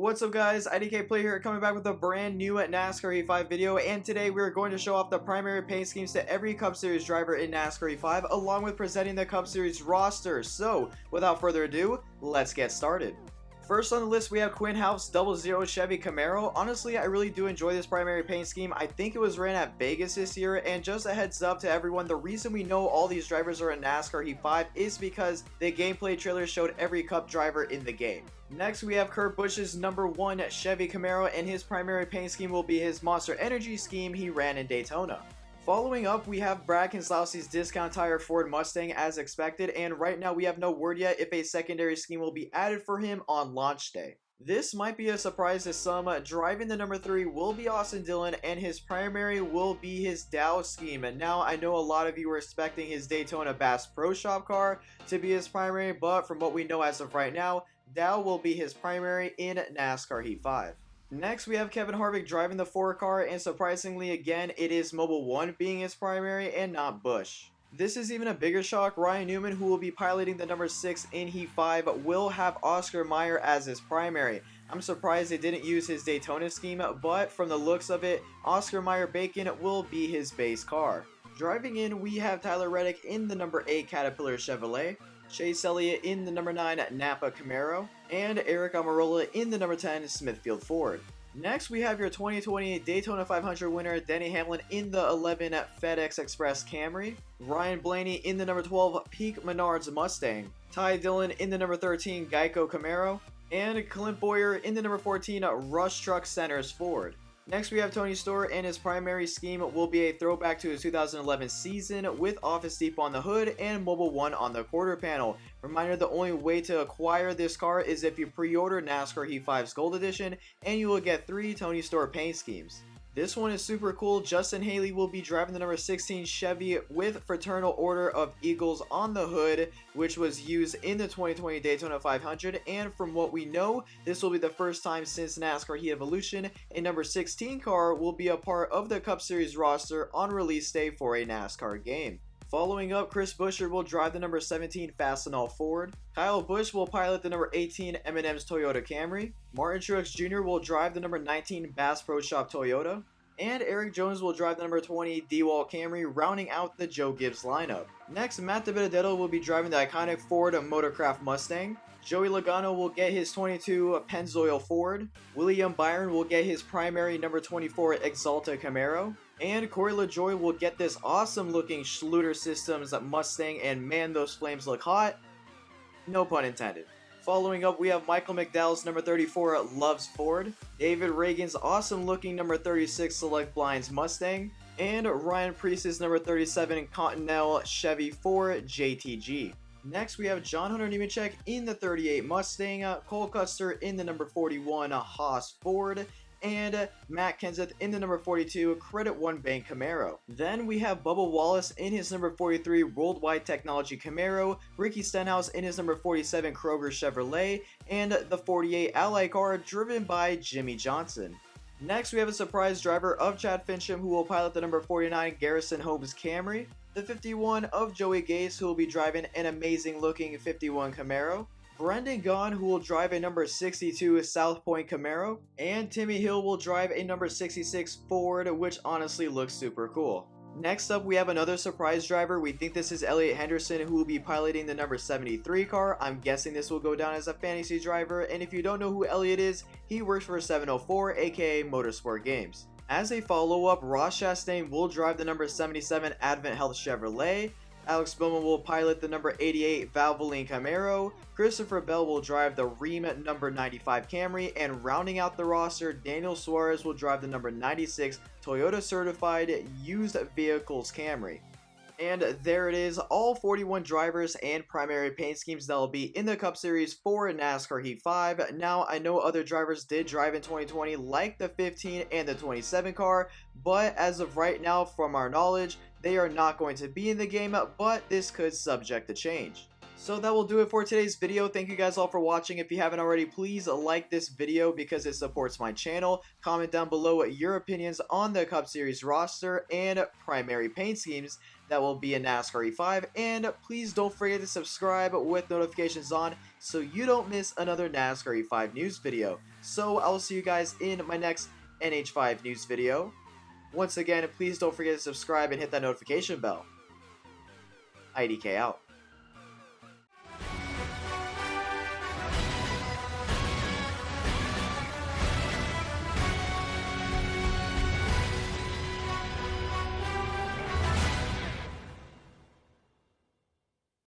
What's up guys, IDK Play here, coming back with a brand new NASCAR Heat 5 video, and today we're going to show off the primary paint schemes to every Cup Series driver in NASCAR Heat 5, along with presenting the Cup Series roster. So, without further ado, let's get started. First on the list, we have Quinn 00 Chevy Camaro. Honestly, I really do enjoy this primary paint scheme. I think it was ran at Vegas this year, and just a heads up to everyone, the reason we know all these drivers are in NASCAR Heat 5 is because the gameplay trailer showed every Cup driver in the game. Next, we have Kurt Busch's #1 Chevy Camaro, and his primary paint scheme will be his Monster Energy scheme he ran in Daytona. Following up, we have Brad Keselowski's discount tire Ford Mustang as expected, and right now we have no word yet if a secondary scheme will be added for him on launch day. This might be a surprise to some. Driving the #3 will be Dillon, and his primary will be his Dow scheme. And now I know a lot of you were expecting his Daytona Bass Pro Shop car to be his primary, but from what we know as of right now, Dow will be his primary in NASCAR Heat 5. Next, we have Kevin Harvick driving the 4 car, and surprisingly again, it is Mobile 1 being his primary and not Busch. This is even a bigger shock. Ryan Newman, who will be piloting the #6 in Heat 5, will have Oscar Mayer as his primary. I'm surprised they didn't use his Daytona scheme, but from the looks of it, Oscar Mayer Bacon will be his base car. Driving in, we have Tyler Reddick in the #8 Caterpillar Chevrolet, Chase Elliott in the #9 Napa Camaro, and Eric Almirola in the #10 Smithfield Ford. Next, we have your 2020 Daytona 500 winner Denny Hamlin in the '11 FedEx Express Camry, Ryan Blaney in the #12 Peak Menards Mustang, Ty Dillon in the #13 Geico Camaro, and Clint Boyer in the #14 Rush Truck Centers Ford. Next, we have Tony Stewart, and his primary scheme will be a throwback to his 2011 season with Office Depot on the hood and Mobile 1 on the quarter panel. Reminder, the only way to acquire this car is if you pre-order NASCAR Heat 5's Gold Edition, and you will get 3 Tony Stewart paint schemes. This one is super cool. Justin Haley will be driving the #16 Chevy with Fraternal Order of Eagles on the hood, which was used in the 2020 Daytona 500, and from what we know, this will be the first time since NASCAR Heat Evolution a #16 car will be a part of the Cup Series roster on release day for a NASCAR game. Following up, Chris Buescher will drive the #17 Fastenal Ford, Kyle Busch will pilot the #18 M&M's Toyota Camry, Martin Truex Jr. will drive the #19 Bass Pro Shop Toyota, and Eric Jones will drive the #20 DeWalt Camry, rounding out the Joe Gibbs lineup. Next, Matt Dibenedetto will be driving the iconic Ford Motorcraft Mustang, Joey Logano will get his '22 Pennzoil Ford, William Byron will get his primary #24 Exalta Camaro, and Corey LaJoie will get this awesome looking Schluter Systems Mustang, and man, those flames look hot. No pun intended. Following up, we have Michael McDowell's #34 Loves Ford, David Reagan's awesome looking #36 Select Blinds Mustang, and Ryan Priest's #37 Continental Chevy 4 JTG. Next, we have John Hunter Nemechek in the '38 Mustang, Cole Custer in the #41 Haas Ford, and Matt Kenseth in the #42 Credit One Bank Camaro. Then we have Bubba Wallace in his #43 Worldwide Technology Camaro, Ricky Stenhouse in his #47 Kroger Chevrolet, and the '48 Ally car driven by Jimmy Johnson. Next, we have a surprise driver of Chad Fincham, who will pilot the #49 Garrison Homes Camry, the '51 of Joey Gase, who will be driving an amazing looking '51 Camaro, Brendan Gaughan, who will drive a #62 South Point Camaro, and Timmy Hill will drive a #66 Ford, which honestly looks super cool. Next up, we have another surprise driver. We think this is Elliott Henderson, who will be piloting the #73 car. I'm guessing this will go down as a fantasy driver, and if you don't know who Elliott is, he works for 704, aka Motorsport Games. As a follow-up, Ross Chastain will drive the #77 Advent Health Chevrolet, Alex Bowman will pilot the #88 Valvoline Camaro, Christopher Bell will drive the Rheem #95 Camry, and rounding out the roster, Daniel Suarez will drive the #96 Toyota Certified Used Vehicles Camry. And there it is, all 41 drivers and primary paint schemes that will be in the Cup Series for NASCAR Heat 5. Now, I know other drivers did drive in 2020, like the 15 and the 27 car, but as of right now, from our knowledge, they are not going to be in the game, but this could subject to change. So that will do it for today's video. Thank you guys all for watching. If you haven't already, please like this video because it supports my channel. Comment down below your opinions on the Cup Series roster and primary paint schemes. that will be in NASCAR E5. And please don't forget to subscribe with notifications on so you don't miss another NASCAR E5 news video. So I will see you guys in my next NH5 news video. Once again, please don't forget to subscribe and hit that notification bell. IDK out.